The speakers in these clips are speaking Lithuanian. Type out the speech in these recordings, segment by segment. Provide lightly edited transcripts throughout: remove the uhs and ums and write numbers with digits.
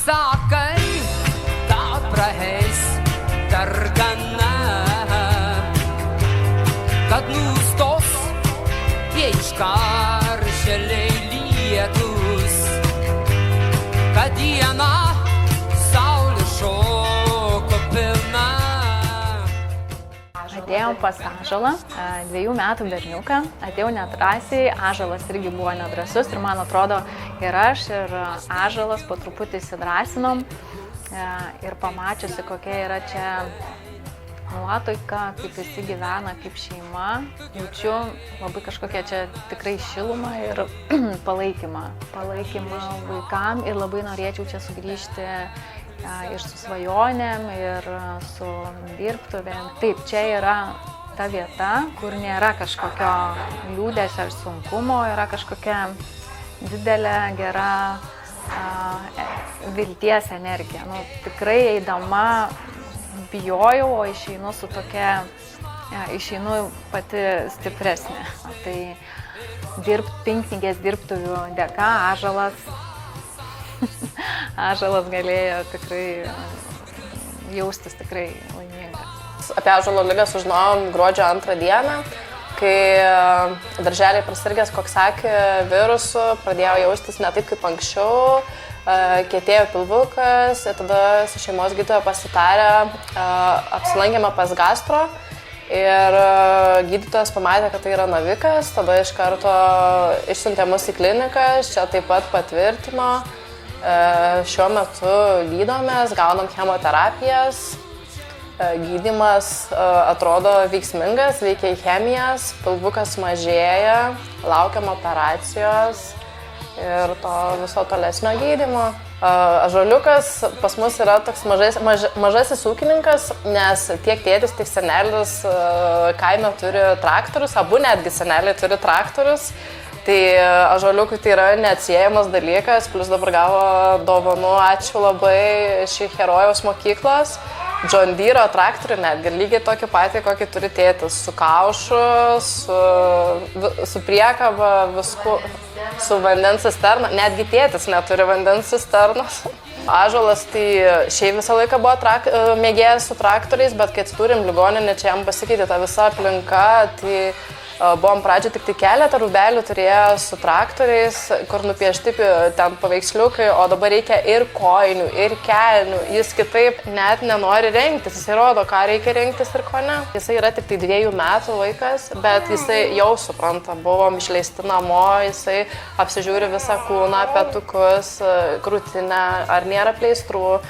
sakai, kad praeis dargana, kad nustos tie iškaršeliai lietus, kad diena saulė šoko pilna. Atėjom pas Ąžuolą, 2 metų berniuką, atėjau nedrąsiai, Ąžuolas irgi buvo nedrąsus ir man atrodo ir aš, ir Ąžuolas po truputį įsidrąsinom ir pamačiusi, kokia yra čia nuotaika, kaip visi gyvena, kaip šeima, jaučiu labai kažkokią čia tikrai šilumą ir palaikymą vaikam ir labai norėčiau čia sugrįžti ir su svajonėm, ir su dirbtuvėm. Taip, čia yra ta vieta, kur nėra kažkokio liūdesio ar sunkumo, yra kažkokia didelė, gera vilties energija. Nu, tikrai eidama bijojau, o išeinu su tokia, išeinu pati stipresnė. Tai Pinknigės dirbtuvių dėka Ąžuolas galėjo tikrai jaustis tikrai laimingas. Apie Ąžuolo ligą sužinojom gruodžio 2 dieną, kai darželiai prasirgęs koksakį virusu, pradėjo jaustis ne taip kaip anksčiau, kietėjo pilvukas, ir tada su šeimos gydytoja pasitarę apsilankėme pas gastro ir gydytojas pamatė, kad tai yra navikas, tada iš karto išsiuntė mus į kliniką, čia taip pat patvirtino. Šiuo metu gydomės, gaunam chemoterapijas, gydymas atrodo veiksmingas, veikia į chemijas, pilvukas mažėja, laukiam operacijos ir to viso tolesnio gydymo. Ąžuoliukas pas mus yra toks mažasis ūkininkas, nes tiek tėtis, tiek senelis kaime turi traktorius, abu netgi seneliai turi traktorius. Tai Ąžuoliukui tai yra neatsiejamas dalykas, plus dabar gavo dovanų, ačiū labai, iš Herojaus mokyklos, John Deere traktorių, netgi lygiai tokį patį, kokį turi tėtis, su kaušu, su priekaba, visku, su vandens cisterna, netgi tėtis neturi vandens cisternos. Ąžuolas tai šiaip visą laiką buvo mėgėjas su traktoriais, bet kai atsidūrėm ligoninę, čia jam pasikeitė ta visa aplinka, tai buvom pradžio tik keletą rūbelių turėjo su traktoriais, kur nupiešti ten paveiksliukai, o dabar reikia ir kojinių, ir kelnių. Jis kitaip net nenori rengtis, jisai rodo, ką reikia rengtis ir ko ne. Jisai yra tik 2 metų vaikas, bet jisai jau supranta, buvom išleisti namo, jisai apsižiūri visą kūną, petukus, krūtinę, ar nėra pleistrų.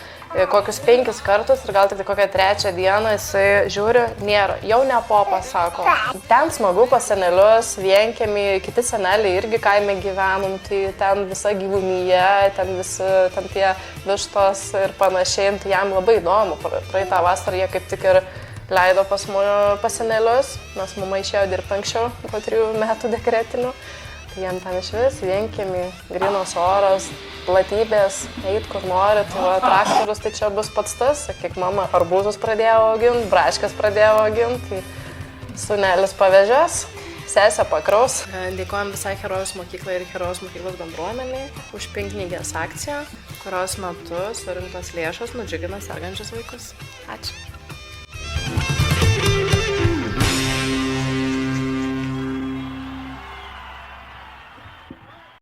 Kokius 5 kartus ir gal tik kokią 3 dieną jisai žiūri, nėra, jau ne popa, sako. Ten smagu pas senelius, vienkiemy, kiti seneliai irgi kaime gyvenom, tai ten visa gyvūnyje, ten tie vištos ir panašiai, tai jam labai įdomu. Praeitą vasarą jie kaip tik ir leido pas senelius, nes mama išėjo dirbti anksčiau, po 3 metų dekretinių. Jiem ten iš vis, vienkiemy, grynos oras, platybės, eit kur nori, tai va, traktorius, tai čia bus pats tas, sakyk, mama, arbūzus pradėjo auginti, braškes pradėjo auginti, tai sūnelis pavežės, sesė pakraus. Dėkojom visai Herojaus mokyklai ir Herojaus mokyklos bendruomeniai už Pinknigės akciją, kurios metu surinktos lėšos nudžiugina sergančius vaikus. Ačiū.